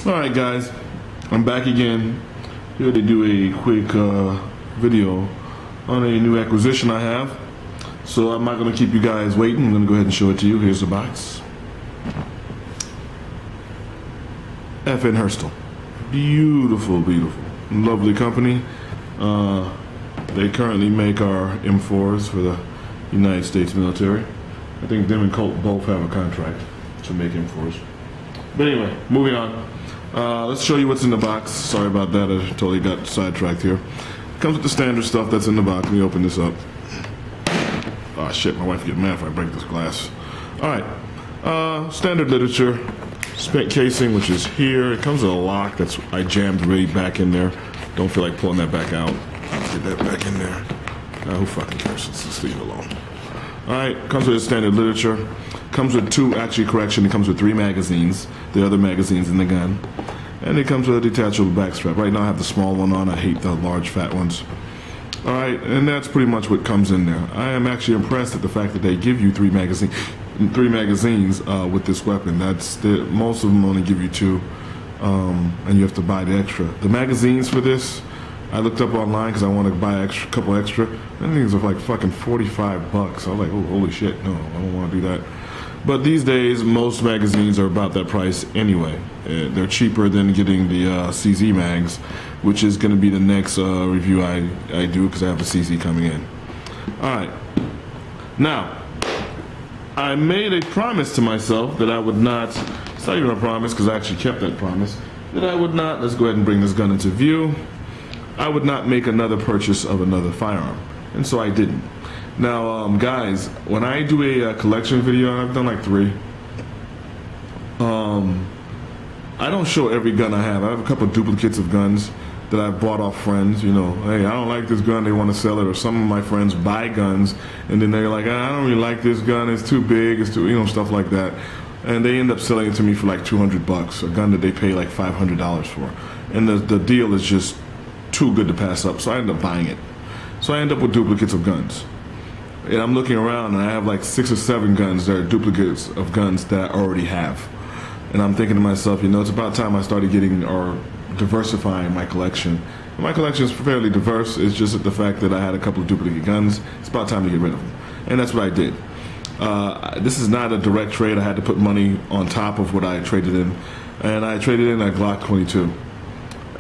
Alright guys, I'm back again here to do a quick video on a new acquisition I have. So I'm not going to keep you guys waiting. I'm going to go ahead and show it to you. Here's the box. FNS-40. Beautiful, beautiful. Lovely company. They currently make our M4s for the United States military. I think them and Colt both have a contract to make M4s. But anyway, moving on. Let's show you what's in the box. Sorry about that, I totally got sidetracked here. Comes with the standard stuff that's in the box. Let me open this up. Oh shit, my wife will get mad if I break this glass. Alright, standard literature, spent casing, which is here. It comes with a lock that's I jammed way back in there. Don't feel like pulling that back out. I'll get that back in there. Who fucking cares? Let's just leave it alone. Alright, comes with a standard literature. Comes with two, actually correction, it comes with 3 magazines. The other magazines in the gun. And it comes with a detachable back strap. Right now I have the small one on. I hate the large fat ones. Alright, and that's pretty much what comes in there. I am actually impressed at the fact that they give you 3 magazines with this weapon. Most of them only give you 2, and you have to buy the extra. The magazines for this, I looked up online because I want to buy a couple extra. And things are like fucking 45 bucks. I was like, oh, holy shit, no, I don't want to do that. But these days, most magazines are about that price anyway. They're cheaper than getting the CZ mags, which is going to be the next review I do because I have a CZ coming in. Alright. Now, I made a promise to myself that I would not, it's not even a promise because I actually kept that promise, that I would not, let's go ahead and bring this gun into view, I would not make another purchase of another firearm. And so I didn't. Now, guys, when I do a collection video, and I've done like 3, I don't show every gun I have. I have a couple of duplicates of guns that I've bought off friends. You know, hey, I don't like this gun, they want to sell it. Or some of my friends buy guns, and then they're like, I don't really like this gun, it's too big, it's too, you know, stuff like that. And they end up selling it to me for like 200 bucks, a gun that they pay like $500 for. And the deal is just too good to pass up, so I end up buying it. So I end up with duplicates of guns. And I'm looking around and I have like 6 or 7 guns that are duplicates of guns that I already have. And I'm thinking to myself, you know, it's about time I started getting or diversifying my collection. And my collection is fairly diverse. It's just the fact that I had a couple of duplicate guns. It's about time to get rid of them. And that's what I did. This is not a direct trade. I had to put money on top of what I traded in. And I traded in a Glock 22.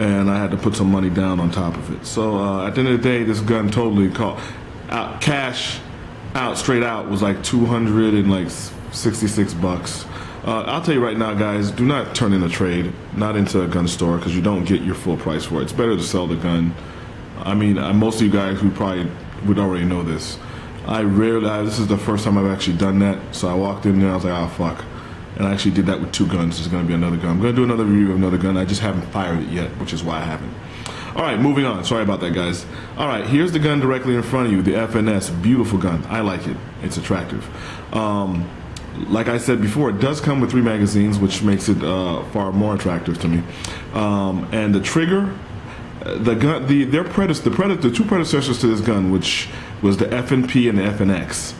And I had to put some money down on top of it. So at the end of the day, this gun totally cash out straight out was like 266 bucks. I'll tell you right now, guys, do not turn in a trade, not into a gun store, because you don't get your full price for it. It's better to sell the gun. I mean, most of you guys who probably would already know this. This is the first time I've actually done that. So I walked in there, I was like, oh fuck. And I actually did that with 2 guns. There's going to be another gun. I'm going to do another review of another gun. I just haven't fired it yet, which is why I haven't. Alright, moving on. Sorry about that, guys. Alright, here's the gun directly in front of you, the FNS. Beautiful gun. I like it. It's attractive. Like I said before, it does come with 3 magazines, which makes it far more attractive to me. And the trigger, the gun, the 2 predecessors to this gun, which was the FNP and the FNX.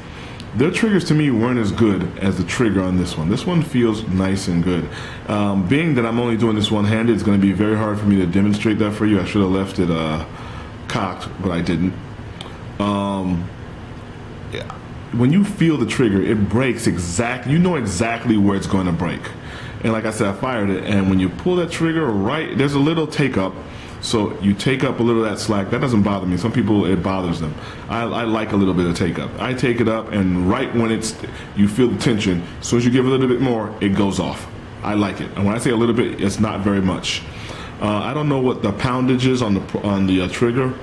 Their triggers to me weren't as good as the trigger on this one. This one feels nice and good. Being that I'm only doing this one-handed, it's going to be very hard for me to demonstrate that for you. I should have left it cocked, but I didn't. When you feel the trigger, it breaks exactly. You know exactly where it's going to break. And like I said, I fired it, and when you pull that trigger right, there's a little take-up. So you take up a little of that slack. That doesn't bother me. Some people, it bothers them. I like a little bit of take up. I take it up, and right when you feel the tension, as soon as you give a little bit more, it goes off. I like it. And when I say a little bit, it's not very much. I don't know what the poundage is on the trigger.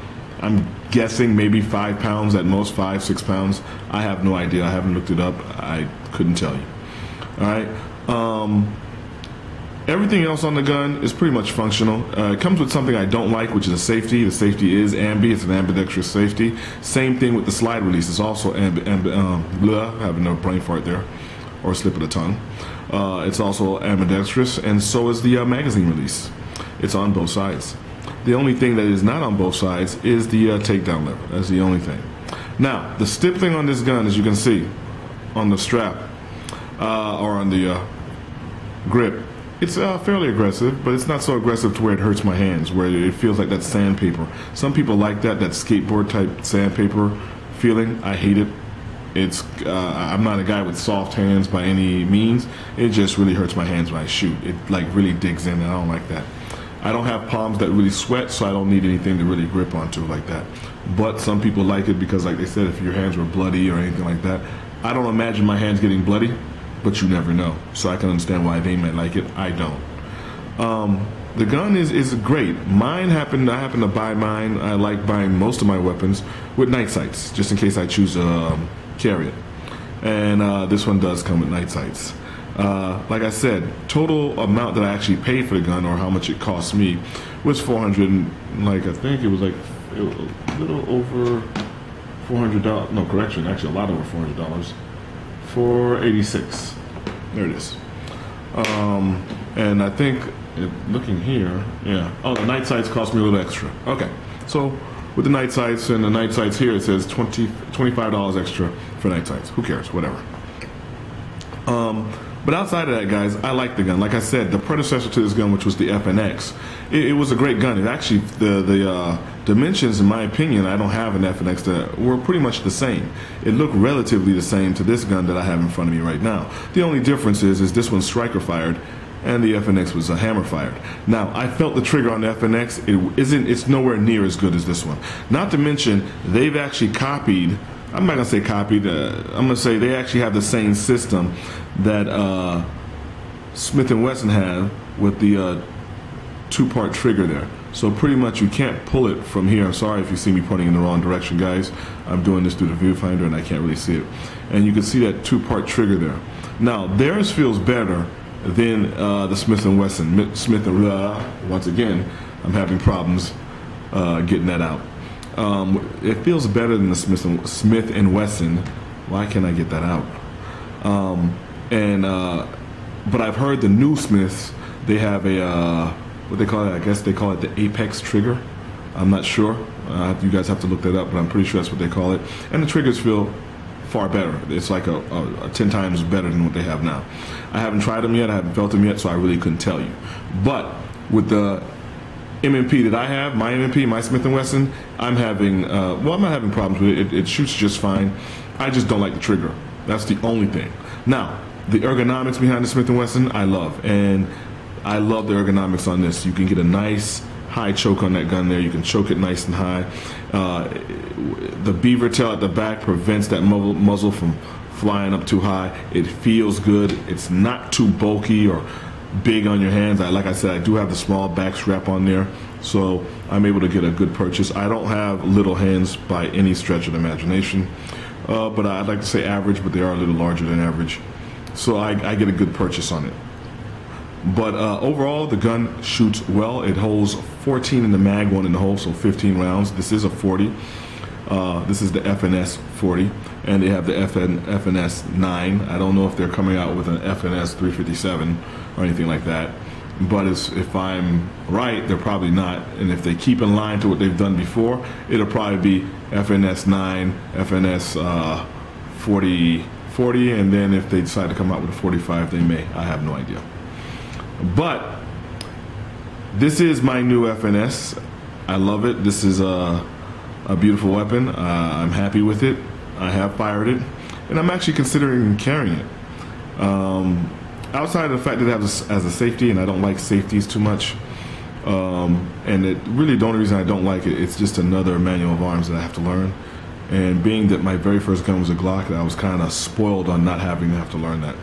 I'm guessing maybe 5 pounds at most, 5-6 pounds. I have no idea. I haven't looked it up. I couldn't tell you. All right. Everything else on the gun is pretty much functional. It comes with something I don't like, which is a safety. The safety is ambi. It's an ambidextrous safety. Same thing with the slide release. It's also having no brain fart there, or slip of the tongue. It's also ambidextrous, and so is the magazine release. It's on both sides. The only thing that is not on both sides is the takedown lever. That's the only thing. Now, the stippling on this gun, as you can see, on the strap, or on the grip, It's fairly aggressive, but it's not so aggressive to where it hurts my hands, where it feels like that sandpaper. Some people like that skateboard type sandpaper feeling. I hate it. I'm not a guy with soft hands by any means. It just really hurts my hands when I shoot. It like really digs in, and I don't like that. I don't have palms that really sweat, so I don't need anything to really grip onto like that. But some people like it because, like they said, if your hands were bloody or anything like that, I don't imagine my hands getting bloody, but you never know. So I can understand why they might like it. I don't. The gun is great. I happen to buy mine. I like buying most of my weapons with night sights, just in case I choose to carry it. And this one does come with night sights. Like I said, total amount that I actually paid for the gun, or how much it cost me, was $400. Like I think it was like a little over $400. No, correction, actually a lot over $400. $486. There it is. And I think looking here, yeah. Oh, the night sights cost me a little extra. Okay, so with the night sights and the night sights here, it says $25 extra for night sights. Who cares? Whatever. But outside of that, guys, I like the gun. Like I said, the predecessor to this gun, which was the FNX, it was a great gun. It actually, the dimensions, in my opinion, I don't have an FNX, that were pretty much the same. It looked relatively the same to this gun that I have in front of me right now. The only difference is this one's striker fired, and the FNX was a hammer fired. Now, I felt the trigger on the FNX. It's nowhere near as good as this one. Not to mention, they've actually copied. I'm not gonna say copied. I'm gonna say they actually have the same system that Smith & Wesson have with the two-part trigger there. So pretty much you can't pull it from here. I'm sorry if you see me pointing in the wrong direction, guys. I'm doing this through the viewfinder and I can't really see it. And you can see that two-part trigger there. Now theirs feels better than the Smith & Wesson. Once again, I'm having problems getting that out. It feels better than the Smith & Wesson. Why can't I get that out? But I've heard the new Smiths, they have a what they call it. I guess they call it the Apex trigger. I'm not sure. You guys have to look that up, but I'm pretty sure that's what they call it. And the triggers feel far better. It's like a 10 times better than what they have now. I haven't tried them yet. I haven't felt them yet, so I really couldn't tell you. But with the M&P that I have, my M&P, my Smith & Wesson, I'm having, well, I'm not having problems with it. It shoots just fine. I just don't like the trigger. That's the only thing. Now, the ergonomics behind the Smith & Wesson, I love. And I love the ergonomics on this. You can get a nice high choke on that gun there. You can choke it nice and high. The beaver tail at the back prevents that muzzle from flying up too high. It feels good. It's not too bulky or big on your hands. Like I said, I do have the small back strap on there, so I'm able to get a good purchase. I don't have little hands by any stretch of the imagination, but I'd like to say average, but they are a little larger than average. So I get a good purchase on it. But overall, the gun shoots well. It holds 14 in the mag, 1 in the hole, so 15 rounds. This is a 40. This is the FNS-40, and they have the FNS-9. I don't know if they're coming out with an FNS-357 or anything like that. But if I'm right, they're probably not. And if they keep in line to what they've done before, it'll probably be FNS-9, FNS-40, and then if they decide to come out with a 45, they may. I have no idea. But this is my new FNS. I love it. This is a beautiful weapon. I'm happy with it. I have fired it, and I'm actually considering carrying it. Outside of the fact that it has as a safety, and I don't like safeties too much, and it really the only reason I don't like it, it's just another manual of arms that I have to learn. And being that my very first gun was a Glock, I was kind of spoiled on not having to have to learn that.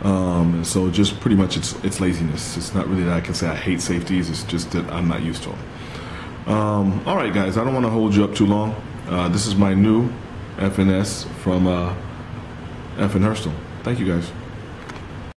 And so just pretty much it's laziness. It's not really that I can say I hate safeties. It's just that I'm not used to them. All right, guys, I don't want to hold you up too long. This is my new FNS from FN Hurstel. Thank you, guys.